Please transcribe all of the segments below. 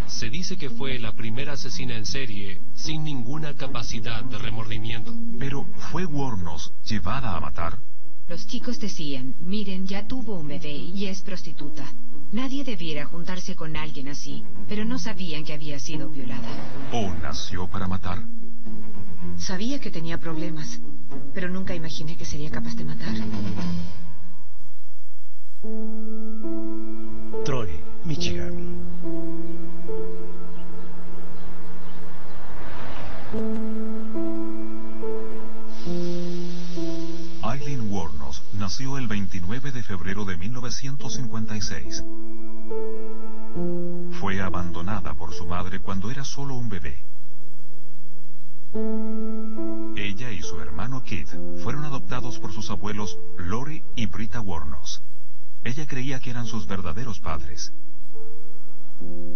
Se dice que fue la primera asesina en serie sin ninguna capacidad de remordimiento. Pero ¿fue Wuornos llevada a matar? Los chicos decían, miren, ya tuvo un bebé y es prostituta. Nadie debiera juntarse con alguien así, pero no sabían que había sido violada. ¿O nació para matar? Sabía que tenía problemas, pero nunca imaginé que sería capaz de matar. Troy, Michigan. Aileen Wuornos nació el 29 de febrero de 1956. Fue abandonada por su madre cuando era solo un bebé. Ella y su hermano Keith fueron adoptados por sus abuelos Lori y Britta Wuornos. Ella creía que eran sus verdaderos padres.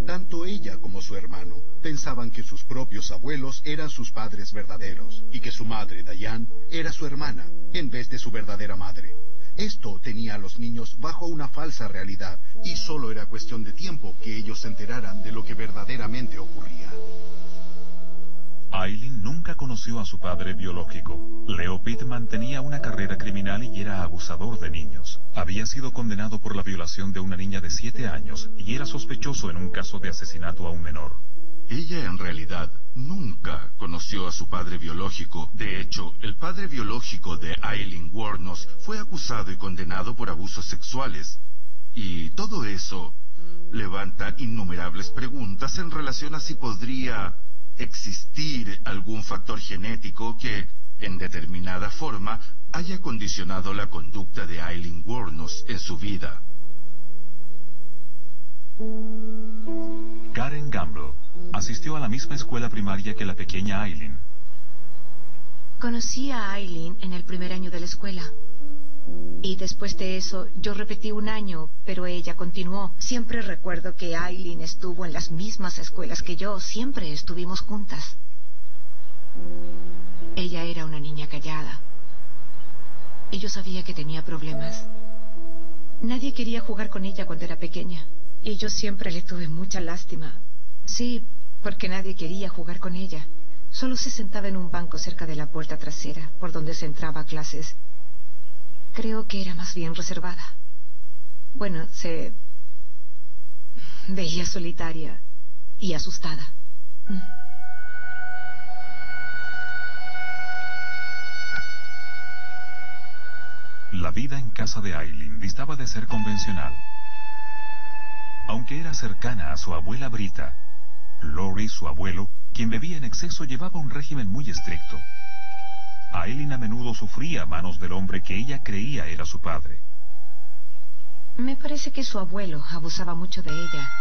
Tanto ella como su hermano pensaban que sus propios abuelos eran sus padres verdaderos y que su madre, Diane, era su hermana en vez de su verdadera madre. Esto tenía a los niños bajo una falsa realidad y solo era cuestión de tiempo que ellos se enteraran de lo que verdaderamente ocurría. Aileen nunca conoció a su padre biológico. Leo Pittman tenía una carrera criminal y era abusador de niños. Había sido condenado por la violación de una niña de 7 años y era sospechoso en un caso de asesinato a un menor. Ella en realidad nunca conoció a su padre biológico. De hecho, el padre biológico de Aileen Wuornos fue acusado y condenado por abusos sexuales. Y todo eso levanta innumerables preguntas en relación a si podría existir algún factor genético que, en determinada forma, haya condicionado la conducta de Aileen Wuornos en su vida. Karen Gamble asistió a la misma escuela primaria que la pequeña Aileen. Conocí a Aileen en el primer año de la escuela. Y después de eso, yo repetí un año, pero ella continuó. Siempre recuerdo que Aileen estuvo en las mismas escuelas que yo. Siempre estuvimos juntas. Ella era una niña callada. Y yo sabía que tenía problemas. Nadie quería jugar con ella cuando era pequeña. Y yo siempre le tuve mucha lástima. Sí, porque nadie quería jugar con ella. Solo se sentaba en un banco cerca de la puerta trasera, por donde se entraba a clases. Creo que era más bien reservada. Bueno, se veía solitaria y asustada. La vida en casa de Aileen distaba de ser convencional. Aunque era cercana a su abuela Britta, Lori, su abuelo, quien bebía en exceso, llevaba un régimen muy estricto. Aileen a menudo sufría a manos del hombre que ella creía era su padre. Me parece que su abuelo abusaba mucho de ella.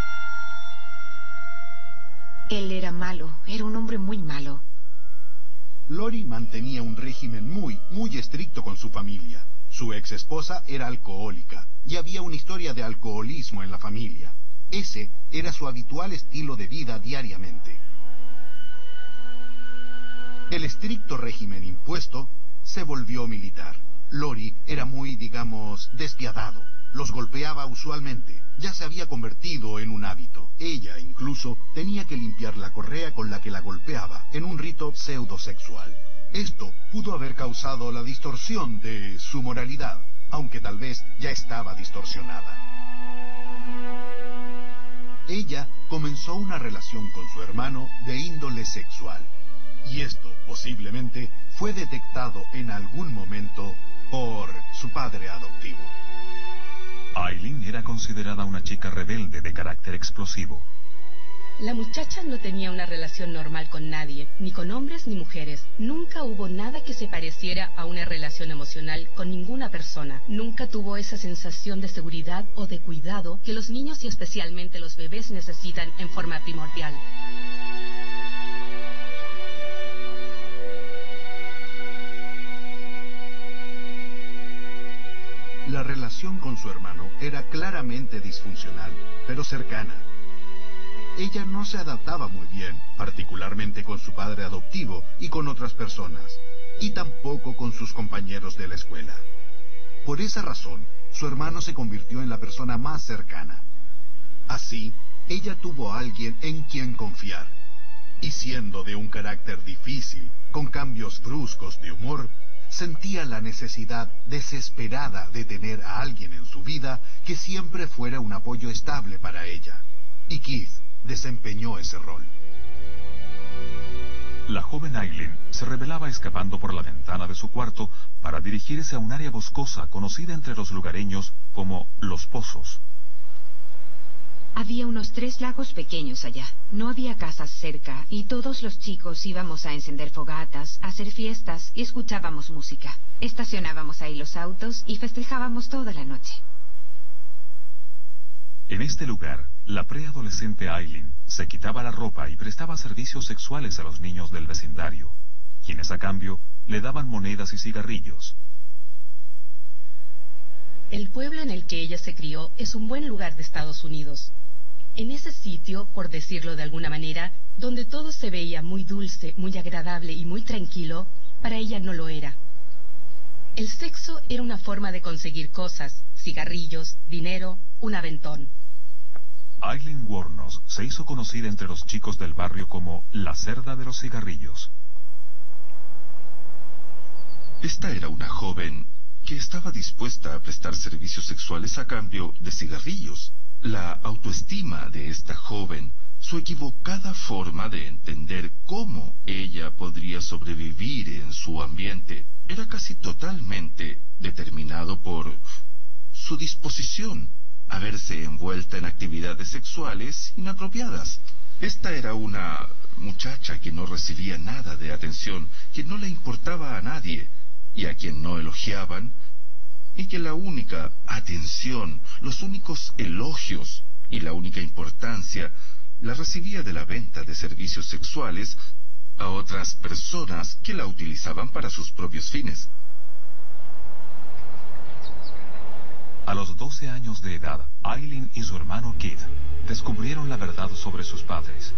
Él era malo, era un hombre muy malo. Lori mantenía un régimen muy estricto con su familia. Su ex esposa era alcohólica y había una historia de alcoholismo en la familia. Ese era su habitual estilo de vida diariamente. El estricto régimen impuesto se volvió militar. Lori era muy, digamos, despiadado. Los golpeaba usualmente. Ya se había convertido en un hábito. Ella, incluso, tenía que limpiar la correa con la que la golpeaba, en un rito pseudosexual. Esto pudo haber causado la distorsión de su moralidad, aunque tal vez ya estaba distorsionada. Ella comenzó una relación con su hermano de índole sexual. Y esto, posiblemente, fue detectado en algún momento por su padre adoptivo. Aileen era considerada una chica rebelde de carácter explosivo. La muchacha no tenía una relación normal con nadie, ni con hombres ni mujeres. Nunca hubo nada que se pareciera a una relación emocional con ninguna persona. Nunca tuvo esa sensación de seguridad o de cuidado que los niños y especialmente los bebés necesitan en forma primordial. La relación con su hermano era claramente disfuncional, pero cercana. Ella no se adaptaba muy bien, particularmente con su padre adoptivo y con otras personas, y tampoco con sus compañeros de la escuela. Por esa razón, su hermano se convirtió en la persona más cercana. Así, ella tuvo a alguien en quien confiar. Y siendo de un carácter difícil, con cambios bruscos de humor, sentía la necesidad desesperada de tener a alguien en su vida que siempre fuera un apoyo estable para ella. Y Keith desempeñó ese rol. La joven Aileen se rebelaba escapando por la ventana de su cuarto para dirigirse a un área boscosa conocida entre los lugareños como Los Pozos. Había unos 3 lagos pequeños allá. No había casas cerca y todos los chicos íbamos a encender fogatas, a hacer fiestas y escuchábamos música. Estacionábamos ahí los autos y festejábamos toda la noche. En este lugar, la preadolescente Aileen se quitaba la ropa y prestaba servicios sexuales a los niños del vecindario, quienes a cambio le daban monedas y cigarrillos. El pueblo en el que ella se crió es un buen lugar de Estados Unidos. En ese sitio, por decirlo de alguna manera, donde todo se veía muy dulce, muy agradable y muy tranquilo, para ella no lo era. El sexo era una forma de conseguir cosas, cigarrillos, dinero, un aventón. Aileen Wuornos se hizo conocida entre los chicos del barrio como la cerda de los cigarrillos. Esta era una joven que estaba dispuesta a prestar servicios sexuales a cambio de cigarrillos. La autoestima de esta joven, su equivocada forma de entender cómo ella podría sobrevivir en su ambiente, era casi totalmente determinado por su disposición a verse envuelta en actividades sexuales inapropiadas. Esta era una muchacha que no recibía nada de atención, que no le importaba a nadie, y a quien no elogiaban, y que la única atención, los únicos elogios y la única importancia la recibía de la venta de servicios sexuales a otras personas que la utilizaban para sus propios fines. A los 12 años de edad, Aileen y su hermano Keith descubrieron la verdad sobre sus padres.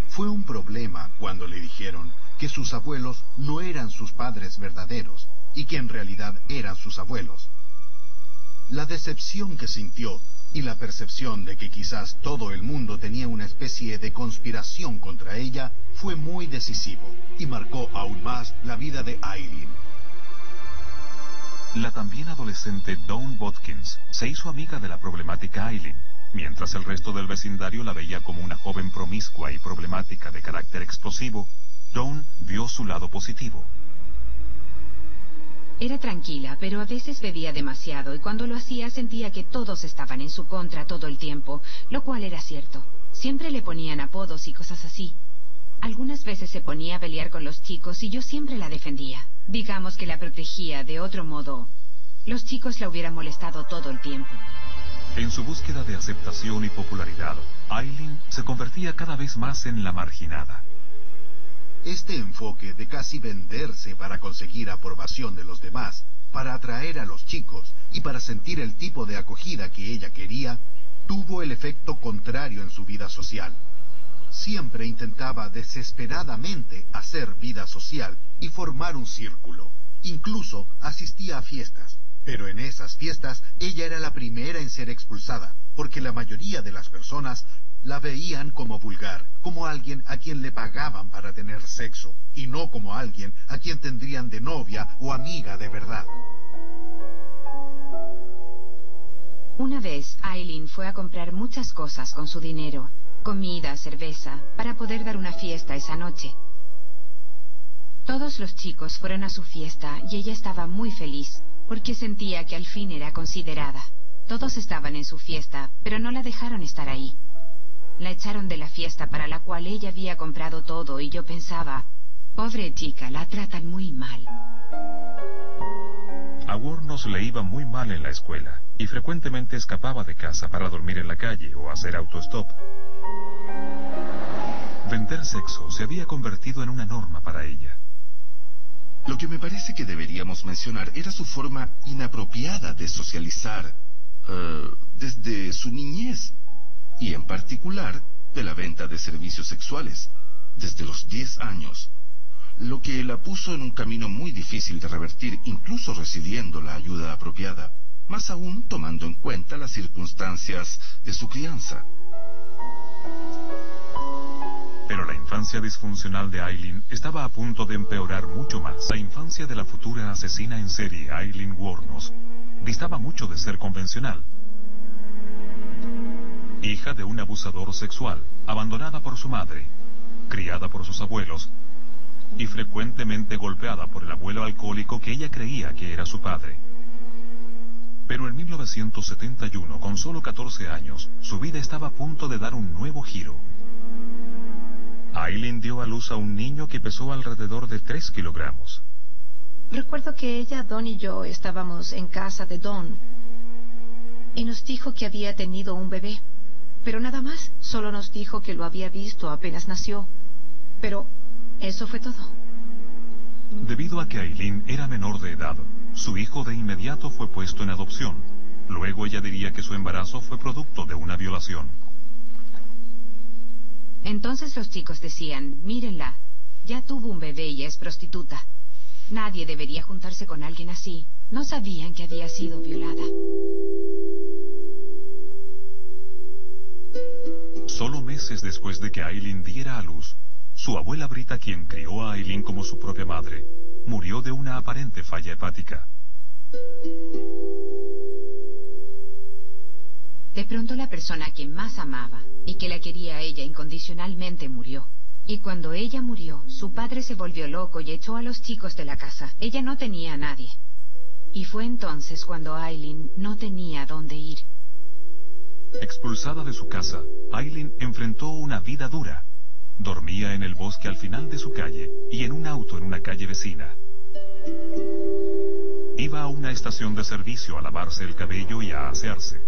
Fue un problema cuando le dijeron que sus abuelos no eran sus padres verdaderos y que en realidad eran sus abuelos. La decepción que sintió y la percepción de que quizás todo el mundo tenía una especie de conspiración contra ella fue muy decisivo y marcó aún más la vida de Aileen. La también adolescente Dawn Watkins se hizo amiga de la problemática Aileen, mientras el resto del vecindario la veía como una joven promiscua y problemática de carácter explosivo. Dawn vio su lado positivo. Era tranquila, pero a veces bebía demasiado y cuando lo hacía sentía que todos estaban en su contra todo el tiempo, lo cual era cierto. Siempre le ponían apodos y cosas así. Algunas veces se ponía a pelear con los chicos y yo siempre la defendía. Digamos que la protegía, de otro modo, los chicos la hubieran molestado todo el tiempo. En su búsqueda de aceptación y popularidad, Aileen se convertía cada vez más en la marginada. Este enfoque de casi venderse para conseguir aprobación de los demás, para atraer a los chicos y para sentir el tipo de acogida que ella quería, tuvo el efecto contrario en su vida social. Siempre intentaba desesperadamente hacer vida social y formar un círculo. Incluso asistía a fiestas. Pero en esas fiestas ella era la primera en ser expulsada, porque la mayoría de las personas la veían como vulgar, como alguien a quien le pagaban para tener sexo, y no como alguien a quien tendrían de novia o amiga de verdad. Una vez, Aileen fue a comprar muchas cosas con su dinero, comida, cerveza, para poder dar una fiesta esa noche. Todos los chicos fueron a su fiesta y ella estaba muy feliz, porque sentía que al fin era considerada. Todos estaban en su fiesta, pero no la dejaron estar ahí. La echaron de la fiesta para la cual ella había comprado todo y yo pensaba, pobre chica, la tratan muy mal. A Wuornos le iba muy mal en la escuela y frecuentemente escapaba de casa para dormir en la calle o hacer autostop. Vender sexo se había convertido en una norma para ella. Lo que me parece que deberíamos mencionar era su forma inapropiada de socializar desde su niñez, y en particular de la venta de servicios sexuales, desde los 10 años, lo que la puso en un camino muy difícil de revertir, incluso recibiendo la ayuda apropiada. más aún tomando en cuenta las circunstancias de su crianza. Pero la infancia disfuncional de Aileen estaba a punto de empeorar mucho más. La infancia de la futura asesina en serie, Aileen Wuornos, distaba mucho de ser convencional. Hija de un abusador sexual, abandonada por su madre, criada por sus abuelos, y frecuentemente golpeada por el abuelo alcohólico que ella creía que era su padre. Pero en 1971, con solo 14 años, su vida estaba a punto de dar un nuevo giro. Aileen dio a luz a un niño que pesó alrededor de 3 kilogramos. Recuerdo que ella, Don y yo estábamos en casa de Don y nos dijo que había tenido un bebé, pero nada más. Solo nos dijo que lo había visto apenas nació, pero eso fue todo. Debido a que Aileen era menor de edad, su hijo de inmediato fue puesto en adopción. Luego ella diría que su embarazo fue producto de una violación. Entonces los chicos decían, mírenla, ya tuvo un bebé y es prostituta. Nadie debería juntarse con alguien así. No sabían que había sido violada. Solo meses después de que Aileen diera a luz, su abuela Brita, quien crió a Aileen como su propia madre, murió de una aparente falla hepática. De pronto la persona que más amaba y que la quería a ella incondicionalmente murió. Y cuando ella murió, su padre se volvió loco y echó a los chicos de la casa. Ella no tenía a nadie. Y fue entonces cuando Aileen no tenía a dónde ir. Expulsada de su casa, Aileen enfrentó una vida dura. Dormía en el bosque al final de su calle y en un auto en una calle vecina. Iba a una estación de servicio a lavarse el cabello y a asearse.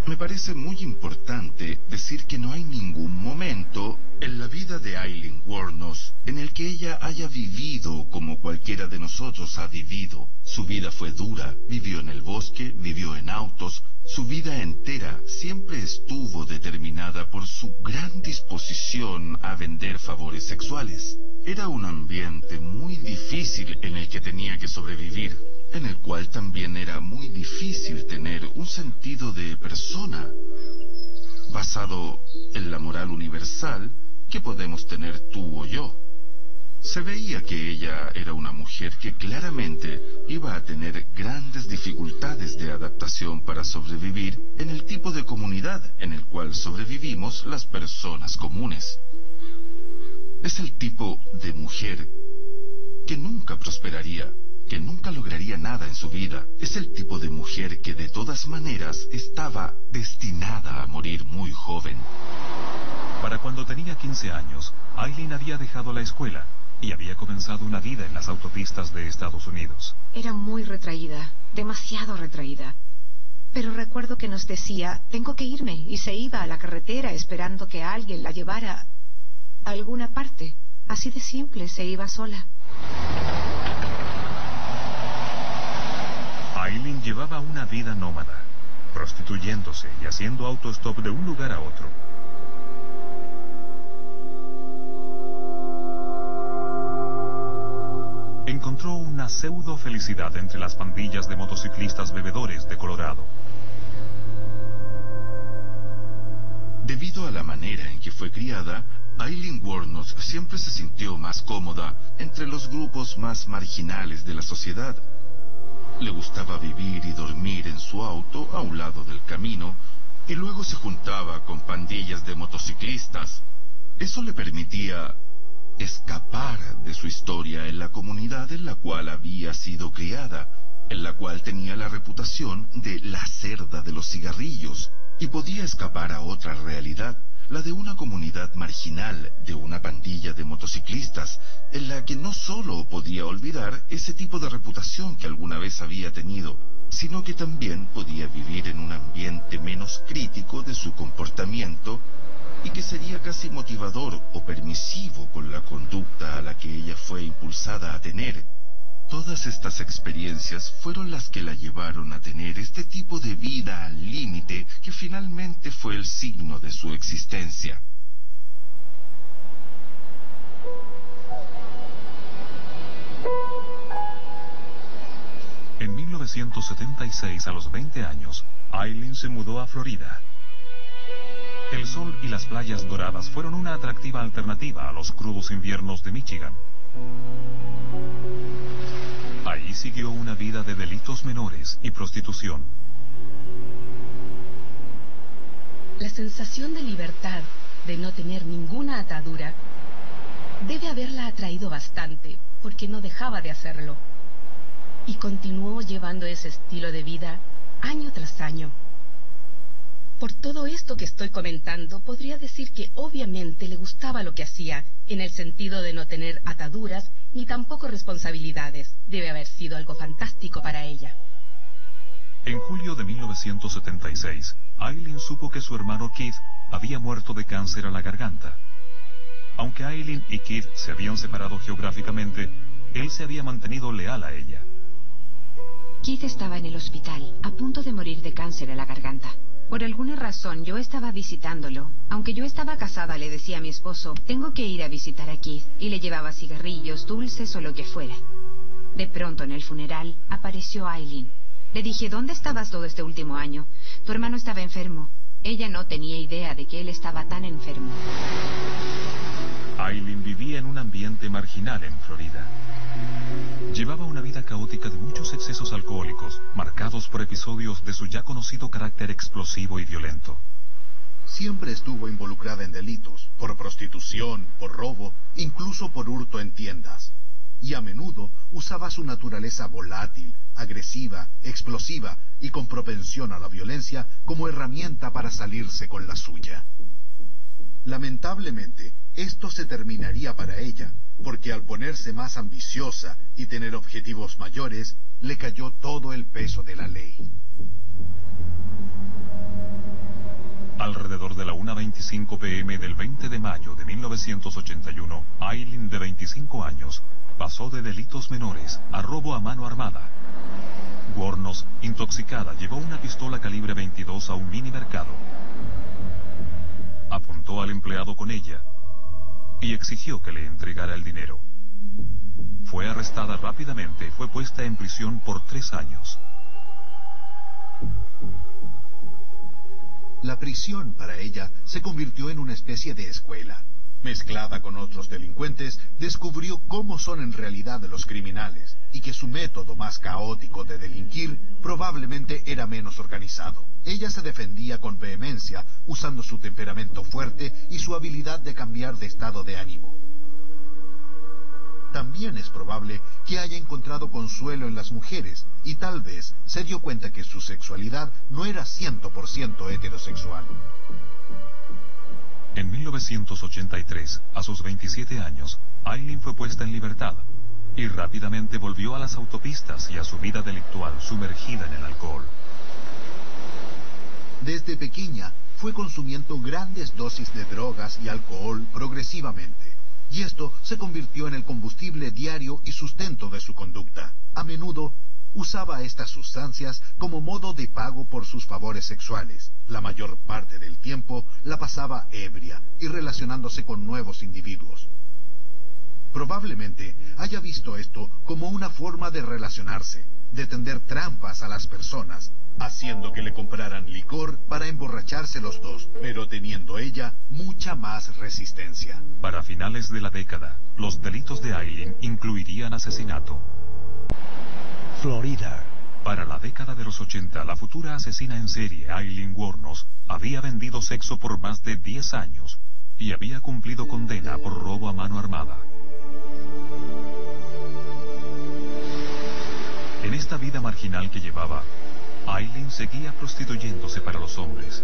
Me parece muy importante decir que no hay ningún momento en la vida de Aileen Wuornos en el que ella haya vivido como cualquiera de nosotros ha vivido. Su vida fue dura, vivió en el bosque, vivió en autos. Su vida entera siempre estuvo determinada por su gran disposición a vender favores sexuales. Era un ambiente muy difícil en el que tenía que sobrevivir, en el cual también era muy difícil tener un sentido de persona basado en la moral universal que podemos tener tú o yo. Se veía que ella era una mujer que claramente iba a tener grandes dificultades de adaptación para sobrevivir en el tipo de comunidad en el cual sobrevivimos las personas comunes. Es el tipo de mujer que nunca prosperaría, que nunca lograría nada en su vida. Es el tipo de mujer que de todas maneras estaba destinada a morir muy joven. Para cuando tenía 15 años, Aileen había dejado la escuela y había comenzado una vida en las autopistas de Estados Unidos. Era muy retraída, demasiado retraída. Pero recuerdo que nos decía, tengo que irme, y se iba a la carretera esperando que alguien la llevara a alguna parte. Así de simple, se iba sola. Aileen llevaba una vida nómada, prostituyéndose y haciendo autostop de un lugar a otro. Encontró una pseudo felicidad entre las pandillas de motociclistas bebedores de Colorado. Debido a la manera en que fue criada, Aileen Wuornos siempre se sintió más cómoda entre los grupos más marginales de la sociedad. Le gustaba vivir y dormir en su auto a un lado del camino, y luego se juntaba con pandillas de motociclistas. Eso le permitía escapar de su historia en la comunidad en la cual había sido criada, en la cual tenía la reputación de la cerda de los cigarrillos, y podía escapar a otra realidad, la de una comunidad marginal, de una pandilla de motociclistas, en la que no solo podía olvidar ese tipo de reputación que alguna vez había tenido, sino que también podía vivir en un ambiente menos crítico de su comportamiento y que sería casi motivador o permisivo con la conducta a la que ella fue impulsada a tener. Todas estas experiencias fueron las que la llevaron a tener este tipo de vida al límite que finalmente fue el signo de su existencia. En 1976, a los 20 años, Aileen se mudó a Florida. El sol y las playas doradas fueron una atractiva alternativa a los crudos inviernos de Michigan. Ahí siguió una vida de delitos menores y prostitución. La sensación de libertad, de no tener ninguna atadura, debe haberla atraído bastante, porque no dejaba de hacerlo. Y continuó llevando ese estilo de vida año tras año. Por todo esto que estoy comentando, podría decir que obviamente le gustaba lo que hacía, en el sentido de no tener ataduras ni tampoco responsabilidades. Debe haber sido algo fantástico para ella. En julio de 1976, Aileen supo que su hermano Keith había muerto de cáncer a la garganta. Aunque Aileen y Keith se habían separado geográficamente, él se había mantenido leal a ella. Keith estaba en el hospital, a punto de morir de cáncer a la garganta. Por alguna razón yo estaba visitándolo. Aunque yo estaba casada, le decía a mi esposo, tengo que ir a visitar a Keith, y le llevaba cigarrillos, dulces o lo que fuera. De pronto en el funeral apareció Aileen. Le dije, ¿dónde estabas todo este último año? Tu hermano estaba enfermo. Ella no tenía idea de que él estaba tan enfermo. Aileen vivía en un ambiente marginal en Florida. Llevaba una vida caótica de muchos excesos alcohólicos, marcados por episodios de su ya conocido carácter explosivo y violento. Siempre estuvo involucrada en delitos, por prostitución, por robo, incluso por hurto en tiendas. Y a menudo usaba su naturaleza volátil, agresiva, explosiva y con propensión a la violencia como herramienta para salirse con la suya. Lamentablemente, esto se terminaría para ella, porque al ponerse más ambiciosa y tener objetivos mayores, le cayó todo el peso de la ley. Alrededor de la 1:25 p.m. del 20 de mayo de 1981, Aileen, de 25 años, pasó de delitos menores a robo a mano armada. Wuornos, intoxicada, llevó una pistola calibre 22 a un mini mercado. Apuntó al empleado con ella y exigió que le entregara el dinero. Fue arrestada rápidamente y fue puesta en prisión por 3 años. La prisión para ella se convirtió en una especie de escuela. Mezclada con otros delincuentes, descubrió cómo son en realidad los criminales y que su método más caótico de delinquir probablemente era menos organizado. Ella se defendía con vehemencia, usando su temperamento fuerte y su habilidad de cambiar de estado de ánimo. También es probable que haya encontrado consuelo en las mujeres y tal vez se dio cuenta que su sexualidad no era 100% heterosexual. En 1983, a sus 27 años, Aileen fue puesta en libertad y rápidamente volvió a las autopistas y a su vida delictual sumergida en el alcohol. Desde pequeña fue consumiendo grandes dosis de drogas y alcohol progresivamente, y esto se convirtió en el combustible diario y sustento de su conducta. A menudo usaba estas sustancias como modo de pago por sus favores sexuales. La mayor parte del tiempo la pasaba ebria y relacionándose con nuevos individuos. Probablemente haya visto esto como una forma de relacionarse, de tender trampas a las personas, haciendo que le compraran licor para emborracharse los dos, pero teniendo ella mucha más resistencia. Para finales de la década, los delitos de Aileen incluirían asesinato. Florida. Para la década de los 80, la futura asesina en serie Aileen Wuornos había vendido sexo por más de 10 años y había cumplido condena por robo a mano armada. En esta vida marginal que llevaba, Aileen seguía prostituyéndose para los hombres,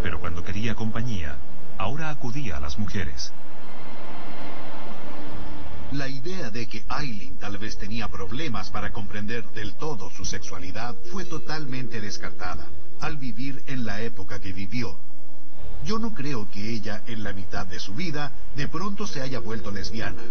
pero cuando quería compañía, ahora acudía a las mujeres. La idea de que Aileen tal vez tenía problemas para comprender del todo su sexualidad fue totalmente descartada al vivir en la época que vivió. Yo no creo que ella, en la mitad de su vida, de pronto se haya vuelto lesbiana.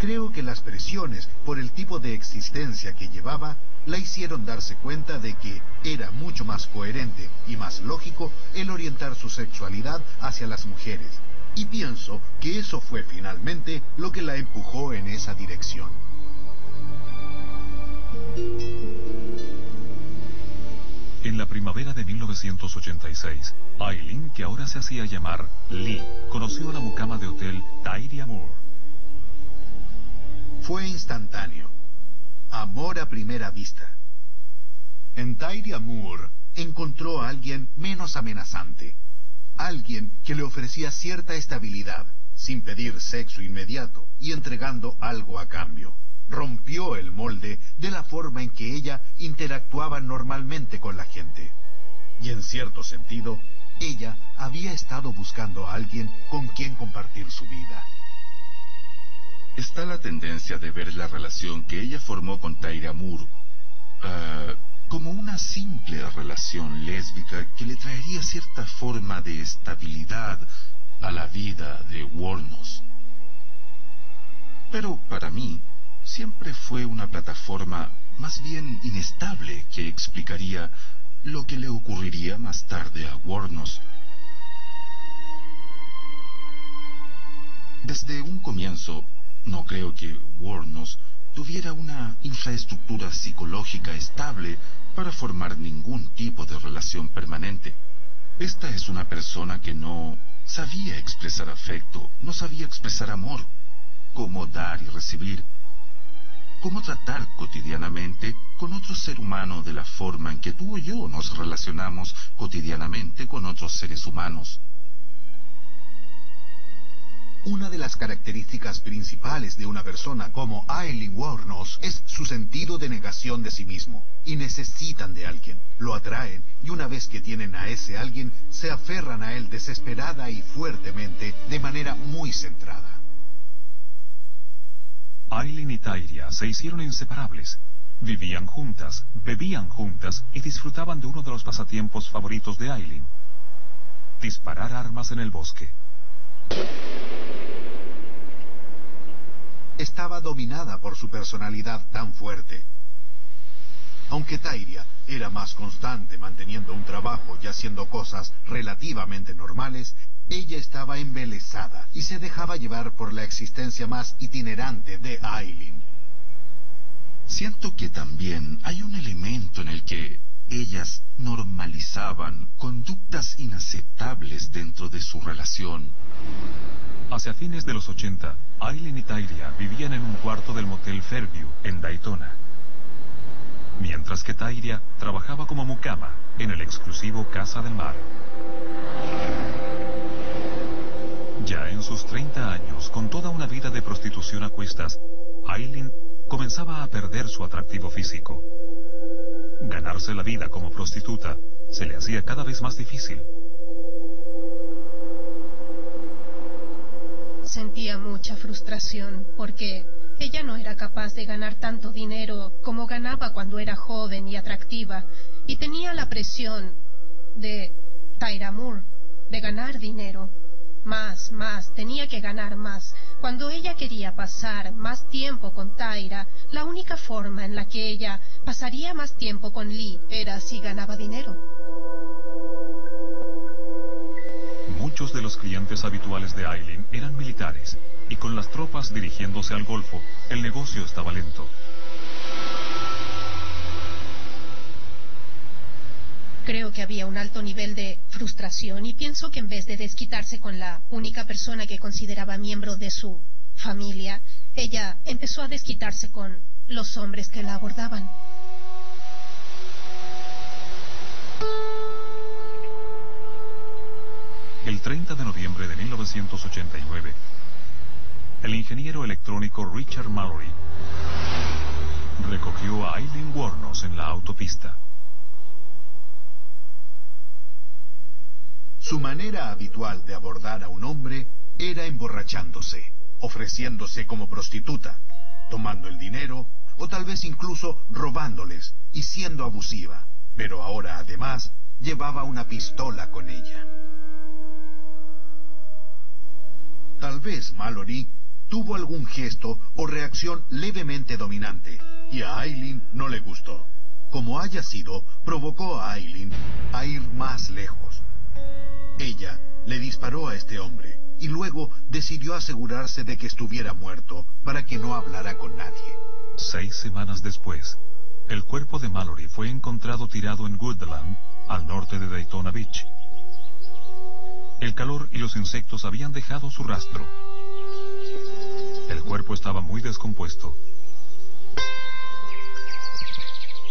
Creo que las presiones por el tipo de existencia que llevaba la hicieron darse cuenta de que era mucho más coherente y más lógico el orientar su sexualidad hacia las mujeres. Y pienso que eso fue finalmente lo que la empujó en esa dirección. En la primavera de 1986, Aileen, que ahora se hacía llamar Lee, conoció a la mucama de hotel Tyria Moore. Fue instantáneo. Amor a primera vista. En Tyria Moore encontró a alguien menos amenazante. Alguien que le ofrecía cierta estabilidad, sin pedir sexo inmediato y entregando algo a cambio. Rompió el molde de la forma en que ella interactuaba normalmente con la gente. Y en cierto sentido, ella había estado buscando a alguien con quien compartir su vida. Está la tendencia de ver la relación que ella formó con Tyria Moore como una simple relación lésbica que le traería cierta forma de estabilidad a la vida de Wuornos. Pero para mí, siempre fue una plataforma más bien inestable que explicaría lo que le ocurriría más tarde a Wuornos. Desde un comienzo, no creo que Wuornos tuviera una infraestructura psicológica estable para formar ningún tipo de relación permanente. Esta es una persona que no sabía expresar afecto, no sabía expresar amor, cómo dar y recibir, cómo tratar cotidianamente con otro ser humano de la forma en que tú o yo nos relacionamos cotidianamente con otros seres humanos. Una de las características principales de una persona como Aileen Wuornos es su sentido de negación de sí mismo. Y necesitan de alguien, lo atraen, y una vez que tienen a ese alguien, se aferran a él desesperada y fuertemente, de manera muy centrada. Aileen y Tyria se hicieron inseparables. Vivían juntas, bebían juntas y disfrutaban de uno de los pasatiempos favoritos de Aileen: disparar armas en el bosque. Estaba dominada por su personalidad tan fuerte. Aunque Tyria era más constante manteniendo un trabajo y haciendo cosas relativamente normales, ella estaba embelesada y se dejaba llevar por la existencia más itinerante de Aileen. Siento que también hay un elemento en el que ellas normalizaban conductas inaceptables dentro de su relación. Hacia fines de los 80, Aileen y Tyria vivían en un cuarto del motel Fairview, en Daytona. Mientras que Tyria trabajaba como mucama en el exclusivo Casa del Mar. Ya en sus 30 años, con toda una vida de prostitución a cuestas, Aileen comenzaba a perder su atractivo físico. Ganarse la vida como prostituta se le hacía cada vez más difícil. Sentía mucha frustración porque ella no era capaz de ganar tanto dinero como ganaba cuando era joven y atractiva, y tenía la presión de Tyria Moore de ganar dinero. Más, tenía que ganar más. Cuando ella quería pasar más tiempo con Tyria, la única forma en la que ella pasaría más tiempo con Lee era si ganaba dinero. Muchos de los clientes habituales de Aileen eran militares, y con las tropas dirigiéndose al Golfo, el negocio estaba lento. Creo que había un alto nivel de frustración y pienso que en vez de desquitarse con la única persona que consideraba miembro de su familia, ella empezó a desquitarse con los hombres que la abordaban. El 30 de noviembre de 1989, el ingeniero electrónico Richard Mallory recogió a Aileen Wuornos en la autopista. Su manera habitual de abordar a un hombre era emborrachándose, ofreciéndose como prostituta, tomando el dinero o tal vez incluso robándoles y siendo abusiva. Pero ahora además llevaba una pistola con ella. Tal vez Mallory tuvo algún gesto o reacción levemente dominante y a Aileen no le gustó. Como haya sido, provocó a Aileen a ir más lejos. Ella le disparó a este hombre y luego decidió asegurarse de que estuviera muerto para que no hablara con nadie. 6 semanas después, El cuerpo de Mallory fue encontrado tirado en Woodland, al norte de Daytona Beach. El calor y los insectos habían dejado su rastro. El cuerpo estaba muy descompuesto.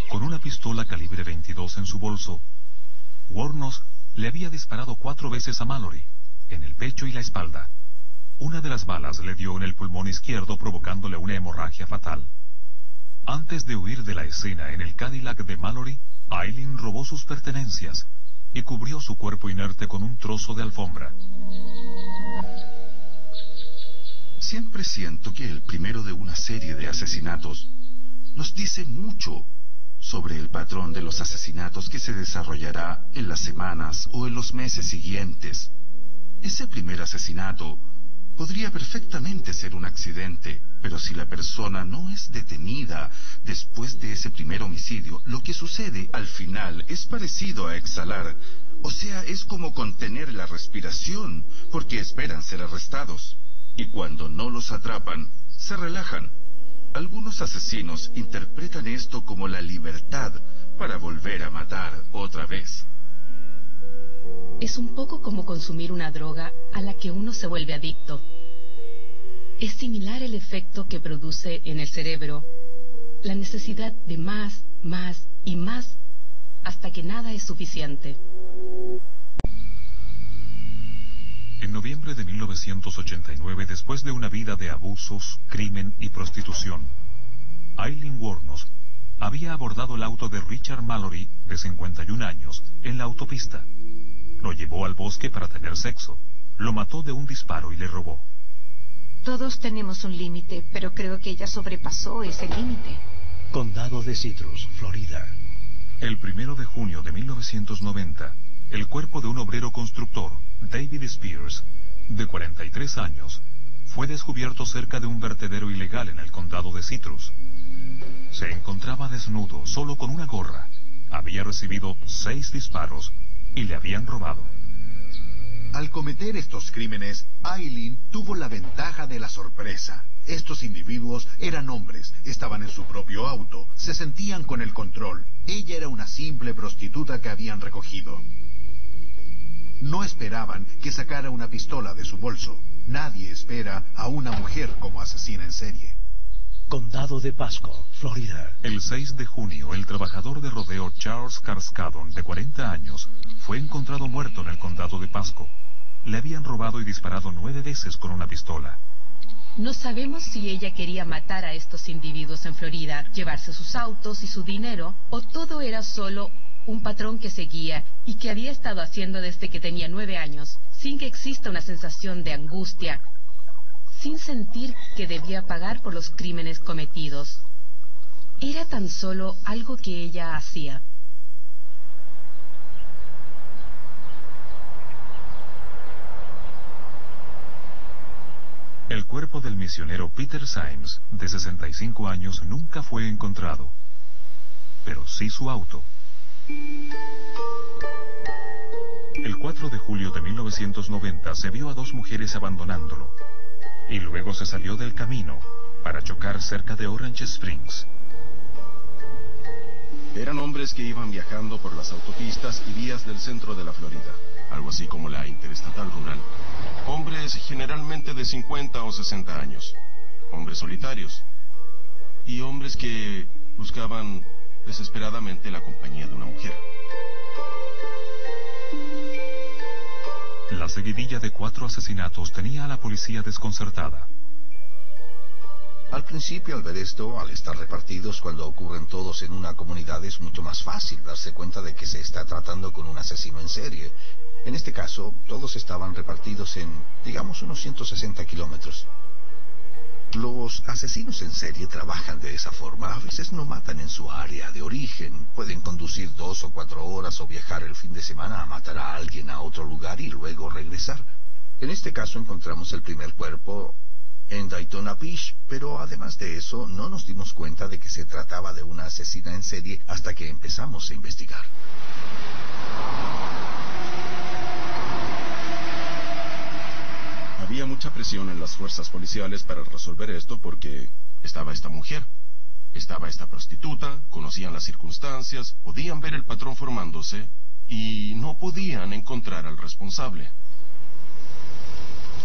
Con una pistola calibre 22 en su bolso, Wuornos le había disparado 4 veces a Mallory, en el pecho y la espalda. Una de las balas le dio en el pulmón izquierdo, provocándole una hemorragia fatal. Antes de huir de la escena en el Cadillac de Mallory, Eileen robó sus pertenencias y cubrió su cuerpo inerte con un trozo de alfombra. Siempre siento que el primero de una serie de asesinatos nos dice mucho sobre el patrón de los asesinatos que se desarrollará en las semanas o en los meses siguientes. Ese primer asesinato podría perfectamente ser un accidente, pero si la persona no es detenida después de ese primer homicidio, lo que sucede al final es parecido a exhalar. O sea, es como contener la respiración, porque esperan ser arrestados. Y cuando no los atrapan, se relajan. Algunos asesinos interpretan esto como la libertad para volver a matar otra vez. Es un poco como consumir una droga a la que uno se vuelve adicto. Es similar el efecto que produce en el cerebro la necesidad de más, más y más, hasta que nada es suficiente. En noviembre de 1989, después de una vida de abusos, crimen y prostitución, Eileen Wuornos había abordado el auto de Richard Mallory, de 51 años, en la autopista. Lo llevó al bosque para tener sexo, lo mató de un disparo y le robó. Todos tenemos un límite, pero creo que ella sobrepasó ese límite. Condado de Citrus, Florida. El 1 de junio de 1990, el cuerpo de un obrero constructor, David Spears, de 43 años, fue descubierto cerca de un vertedero ilegal en el condado de Citrus. Se encontraba desnudo, solo con una gorra. Había recibido 6 disparos y le habían robado. Al cometer estos crímenes, Eileen tuvo la ventaja de la sorpresa. Estos individuos eran hombres, estaban en su propio auto, se sentían con el control. Ella era una simple prostituta que habían recogido. No esperaban que sacara una pistola de su bolso. Nadie espera a una mujer como asesina en serie. Condado de Pasco, Florida. El 6 de junio, el trabajador de rodeo Charles Carskadon, de 40 años, fue encontrado muerto en el condado de Pasco. Le habían robado y disparado 9 veces con una pistola. No sabemos si ella quería matar a estos individuos en Florida, llevarse sus autos y su dinero, o todo era solo un patrón que seguía y que había estado haciendo desde que tenía 9 años, sin que exista una sensación de angustia, sin sentir que debía pagar por los crímenes cometidos. Era tan solo algo que ella hacía. El cuerpo del misionero Peter Symes, de 65 años, nunca fue encontrado, pero sí su auto. El 4 de julio de 1990 se vio a 2 mujeres abandonándolo, y luego se salió del camino para chocar cerca de Orange Springs. Eran hombres que iban viajando por las autopistas y vías del centro de la Florida, algo así como la Interestatal Rural. Hombres generalmente de 50 o 60 años, hombres solitarios, y hombres que buscaban desesperadamente la compañía de una mujer. La seguidilla de 4 asesinatos tenía a la policía desconcertada. Al principio, al ver esto, al estar repartidos cuando ocurren todos en una comunidad, es mucho más fácil darse cuenta de que se está tratando con un asesino en serie. En este caso, todos estaban repartidos en, digamos, unos 160 kilómetros. Los asesinos en serie trabajan de esa forma. A veces no matan en su área de origen. Pueden conducir 2 o 4 horas o viajar el fin de semana a matar a alguien a otro lugar y luego regresar. En este caso encontramos el primer cuerpo en Daytona Beach, pero además de eso no nos dimos cuenta de que se trataba de una asesina en serie hasta que empezamos a investigar. Había mucha presión en las fuerzas policiales para resolver esto porque estaba esta mujer. Estaba esta prostituta, conocían las circunstancias, podían ver el patrón formándose y no podían encontrar al responsable.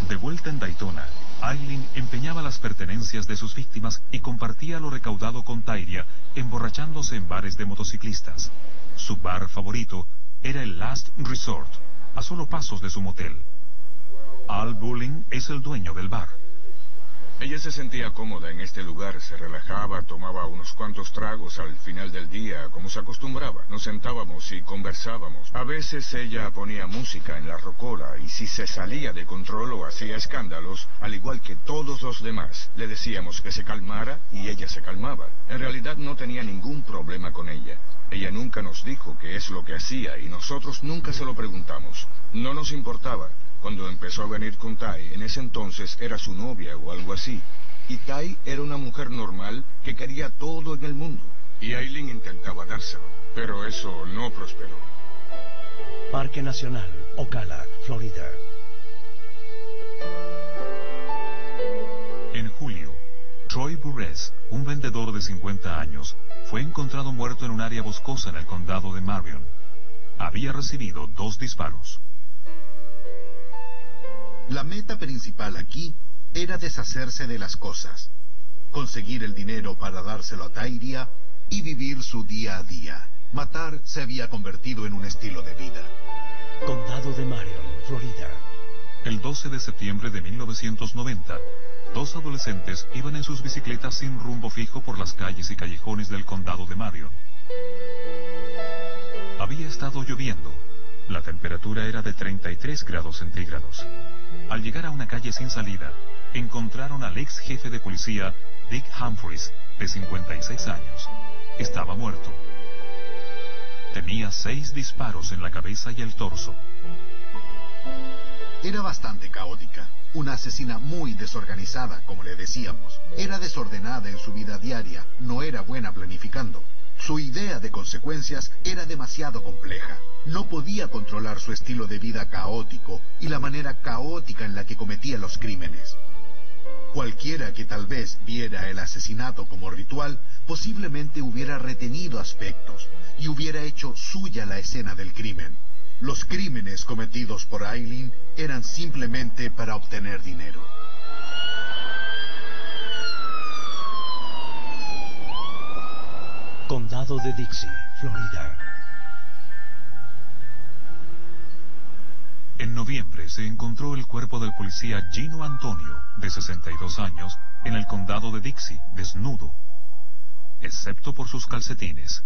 De vuelta en Daytona, Aileen empeñaba las pertenencias de sus víctimas y compartía lo recaudado con Tyria, emborrachándose en bares de motociclistas. Su bar favorito era el Last Resort, a solo pasos de su motel. Al Bulling es el dueño del bar. Ella se sentía cómoda en este lugar, se relajaba, tomaba unos cuantos tragos al final del día, como se acostumbraba. Nos sentábamos y conversábamos. A veces ella ponía música en la rocola y si se salía de control o hacía escándalos, al igual que todos los demás, le decíamos que se calmara y ella se calmaba. En realidad no tenía ningún problema con ella. Ella nunca nos dijo qué es lo que hacía y nosotros nunca se lo preguntamos. No nos importaba. Cuando empezó a venir con Ty, en ese entonces era su novia o algo así. Y Ty era una mujer normal que quería todo en el mundo. Y Aileen intentaba dárselo, pero eso no prosperó. Parque Nacional, Ocala, Florida. En julio, Troy Burress, un vendedor de 50 años, fue encontrado muerto en un área boscosa en el condado de Marion. Había recibido 2 disparos. La meta principal aquí era deshacerse de las cosas, conseguir el dinero para dárselo a Tyria y vivir su día a día. Matar se había convertido en un estilo de vida. Condado de Marion, Florida. El 12 de septiembre de 1990, 2 adolescentes iban en sus bicicletas sin rumbo fijo por las calles y callejones del condado de Marion. Había estado lloviendo. La temperatura era de 33 grados centígrados. Al llegar a una calle sin salida, encontraron al ex jefe de policía, Dick Humphreys, de 56 años. Estaba muerto. Tenía 6 disparos en la cabeza y el torso. Era bastante caótica, una asesina muy desorganizada, como le decíamos. Era desordenada en su vida diaria, no era buena planificando. Su idea de consecuencias era demasiado compleja. No podía controlar su estilo de vida caótico y la manera caótica en la que cometía los crímenes. Cualquiera que tal vez viera el asesinato como ritual, posiblemente hubiera retenido aspectos y hubiera hecho suya la escena del crimen. Los crímenes cometidos por Aileen eran simplemente para obtener dinero. Condado de Dixie, Florida. En noviembre se encontró el cuerpo del policía Gino Antonio, de 62 años, en el condado de Dixie, desnudo, excepto por sus calcetines.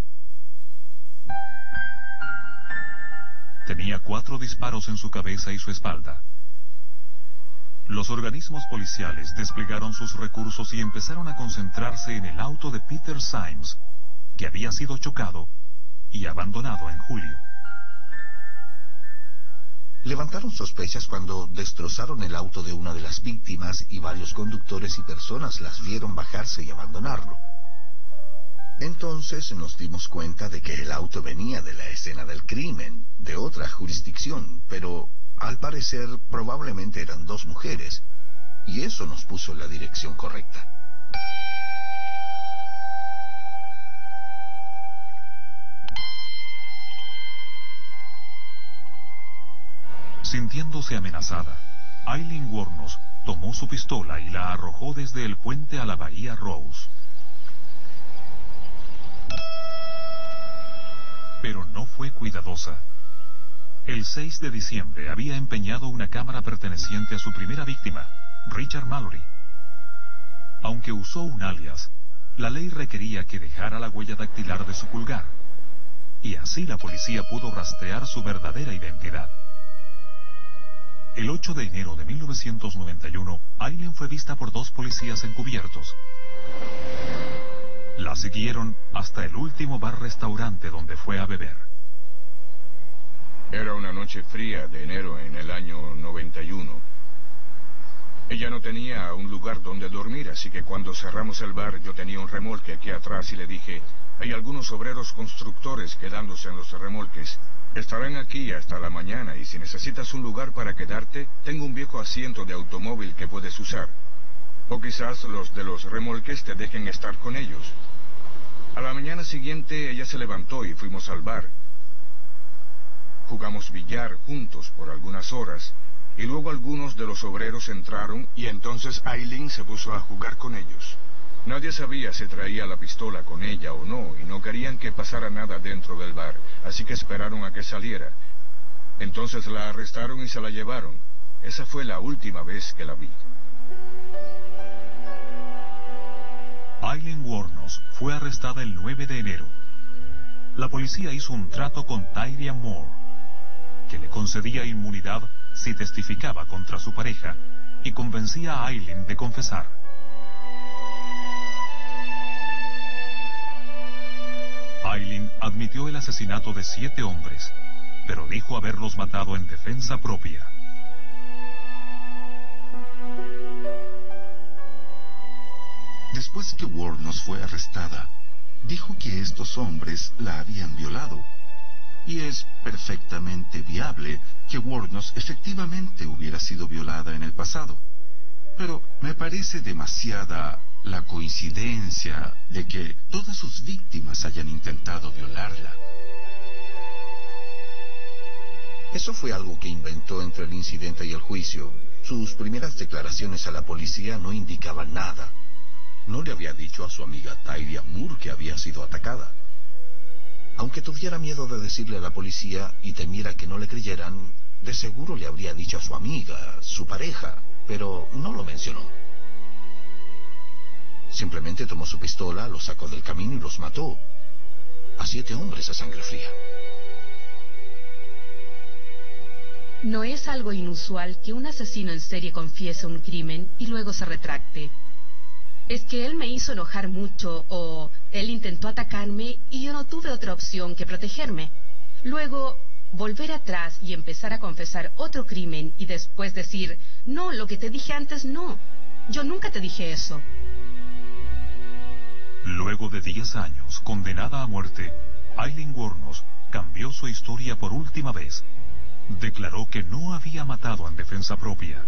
Tenía 4 disparos en su cabeza y su espalda. Los organismos policiales desplegaron sus recursos y empezaron a concentrarse en el auto de Peter Symes, que había sido chocado y abandonado en julio. Levantaron sospechas cuando destrozaron el auto de una de las víctimas y varios conductores y personas las vieron bajarse y abandonarlo. Entonces nos dimos cuenta de que el auto venía de la escena del crimen, de otra jurisdicción, pero al parecer probablemente eran 2 mujeres, y eso nos puso en la dirección correcta. Sintiéndose amenazada, Aileen Wuornos tomó su pistola y la arrojó desde el puente a la bahía Rose. Pero no fue cuidadosa. El 6 de diciembre había empeñado una cámara perteneciente a su primera víctima, Richard Mallory. Aunque usó un alias, la ley requería que dejara la huella dactilar de su pulgar, y así la policía pudo rastrear su verdadera identidad. El 8 de enero de 1991, Aileen fue vista por 2 policías encubiertos. La siguieron hasta el último bar-restaurante donde fue a beber. Era una noche fría de enero en el año 91. Ella no tenía un lugar donde dormir, así que cuando cerramos el bar yo tenía un remolque aquí atrás y le dije, hay algunos obreros constructores quedándose en los remolques. Estarán aquí hasta la mañana y si necesitas un lugar para quedarte, tengo un viejo asiento de automóvil que puedes usar. O quizás los de los remolques te dejen estar con ellos. A la mañana siguiente ella se levantó y fuimos al bar. Jugamos billar juntos por algunas horas, y luego algunos de los obreros entraron y entonces Aileen se puso a jugar con ellos. Nadie sabía si traía la pistola con ella o no, y no querían que pasara nada dentro del bar, así que esperaron a que saliera. Entonces la arrestaron y se la llevaron. Esa fue la última vez que la vi. Aileen Wuornos fue arrestada el 9 de enero. La policía hizo un trato con Tyria Moore, que le concedía inmunidad si testificaba contra su pareja y convencía a Aileen de confesar. Aileen admitió el asesinato de 7 hombres, pero dijo haberlos matado en defensa propia. Después que Wuornos fue arrestada, dijo que estos hombres la habían violado. Y es perfectamente viable que Wuornos efectivamente hubiera sido violada en el pasado. Pero me parece demasiada la coincidencia de que todas sus víctimas hayan intentado violarla. Eso fue algo que inventó entre el incidente y el juicio. Sus primeras declaraciones a la policía no indicaban nada. No le había dicho a su amiga Tyria Moore que había sido atacada. Aunque tuviera miedo de decirle a la policía y temiera que no le creyeran, de seguro le habría dicho a su amiga, su pareja, pero no lo mencionó. Simplemente tomó su pistola, los sacó del camino y los mató. A 7 hombres a sangre fría. No es algo inusual que un asesino en serie confiese un crimen y luego se retracte. Es que él me hizo enojar mucho, o él intentó atacarme y yo no tuve otra opción que protegerme. Luego, volver atrás y empezar a confesar otro crimen y después decir, no, lo que te dije antes no, yo nunca te dije eso. Luego de 10 años, condenada a muerte, Aileen Wuornos cambió su historia por última vez. Declaró que no había matado en defensa propia,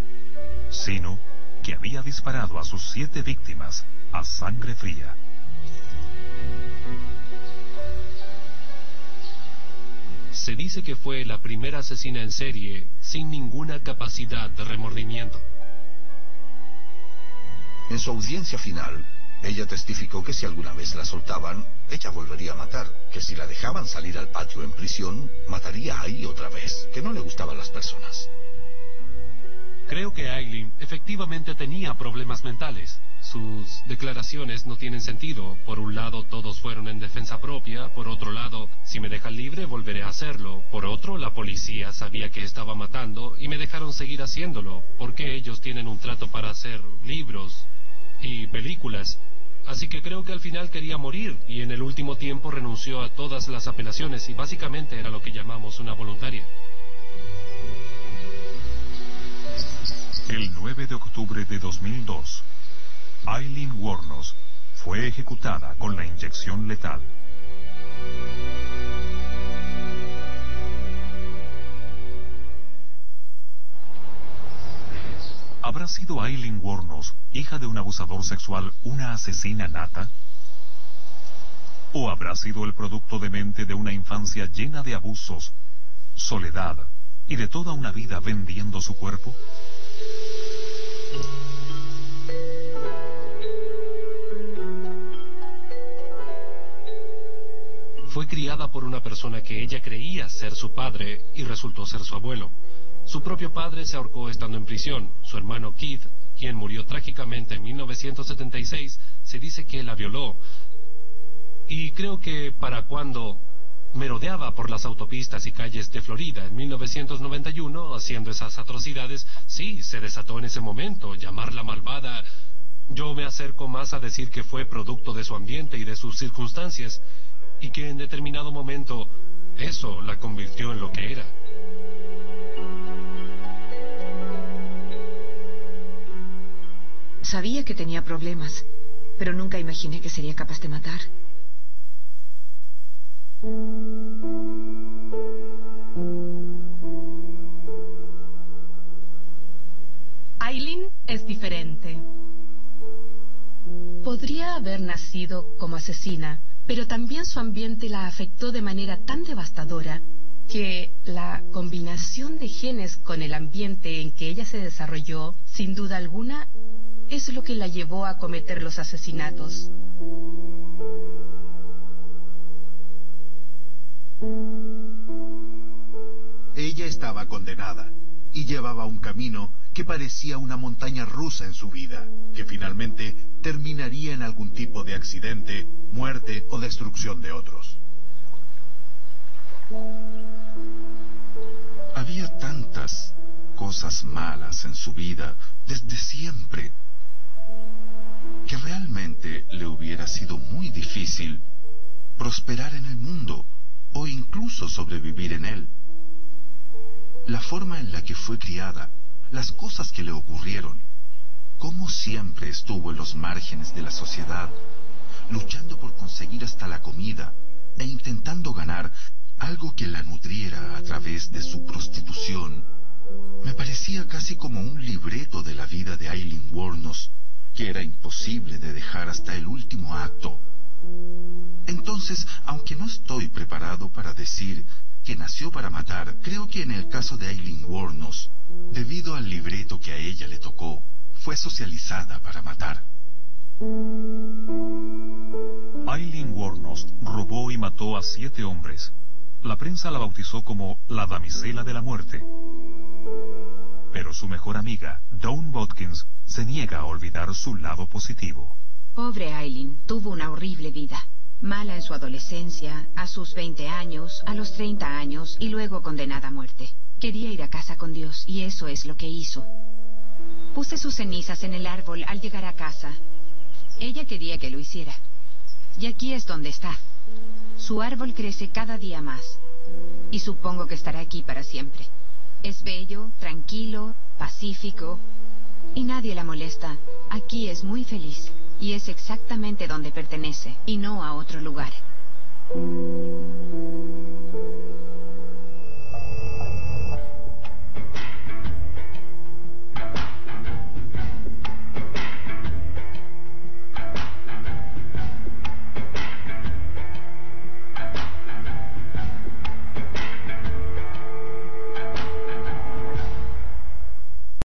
sino que había disparado a sus 7 víctimas a sangre fría. Se dice que fue la primera asesina en serie sin ninguna capacidad de remordimiento. En su audiencia final, ella testificó que si alguna vez la soltaban, ella volvería a matar, que si la dejaban salir al patio en prisión, mataría ahí otra vez, que no le gustaban las personas. Creo que Aileen efectivamente tenía problemas mentales. Sus declaraciones no tienen sentido. Por un lado, todos fueron en defensa propia. Por otro lado, si me dejan libre, volveré a hacerlo. Por otro, la policía sabía que estaba matando y me dejaron seguir haciéndolo, porque ellos tienen un trato para hacer libros y películas. Así que creo que al final quería morir y en el último tiempo renunció a todas las apelaciones y básicamente era lo que llamamos una voluntaria. El 9 de octubre de 2002, Aileen Wuornos fue ejecutada con la inyección letal. ¿Habrá sido Aileen Wuornos, hija de un abusador sexual, una asesina nata? ¿O habrá sido el producto demente de una infancia llena de abusos, soledad y de toda una vida vendiendo su cuerpo? Fue criada por una persona que ella creía ser su padre y resultó ser su abuelo. Su propio padre se ahorcó estando en prisión. Su hermano Keith, quien murió trágicamente en 1976, se dice que la violó. Y creo que para cuando merodeaba por las autopistas y calles de Florida en 1991, haciendo esas atrocidades, sí, se desató en ese momento. Llamarla malvada, yo me acerco más a decir que fue producto de su ambiente y de sus circunstancias, y que en determinado momento eso la convirtió en lo que era. Sabía que tenía problemas, pero nunca imaginé que sería capaz de matar. Aileen es diferente. Podría haber nacido como asesina, pero también su ambiente la afectó de manera tan devastadora que la combinación de genes con el ambiente en que ella se desarrolló, sin duda alguna, es lo que la llevó a cometer los asesinatos. Ella estaba condenada y llevaba un camino que parecía una montaña rusa en su vida, que finalmente terminaría en algún tipo de accidente, muerte o destrucción de otros. Había tantas cosas malas en su vida desde siempre que realmente le hubiera sido muy difícil prosperar en el mundo o incluso sobrevivir en él. La forma en la que fue criada, las cosas que le ocurrieron, cómo siempre estuvo en los márgenes de la sociedad, luchando por conseguir hasta la comida e intentando ganar algo que la nutriera a través de su prostitución. Me parecía casi como un libreto de la vida de Aileen Wuornos, que era imposible de dejar hasta el último acto. Entonces, aunque no estoy preparado para decir que nació para matar, creo que en el caso de Aileen Wuornos, debido al libreto que a ella le tocó, fue socializada para matar. Aileen Wuornos robó y mató a 7 hombres. La prensa la bautizó como la damisela de la muerte. Pero su mejor amiga, Dawn Bodkins, se niega a olvidar su lado positivo. Pobre Aileen, tuvo una horrible vida. Mala en su adolescencia, a sus 20 años, a los 30 años y luego condenada a muerte. Quería ir a casa con Dios y eso es lo que hizo. Puse sus cenizas en el árbol al llegar a casa. Ella quería que lo hiciera. Y aquí es donde está. Su árbol crece cada día más. Y supongo que estará aquí para siempre. Es bello, tranquilo, pacífico. Y nadie la molesta. Aquí es muy feliz. Y es exactamente donde pertenece, y no a otro lugar.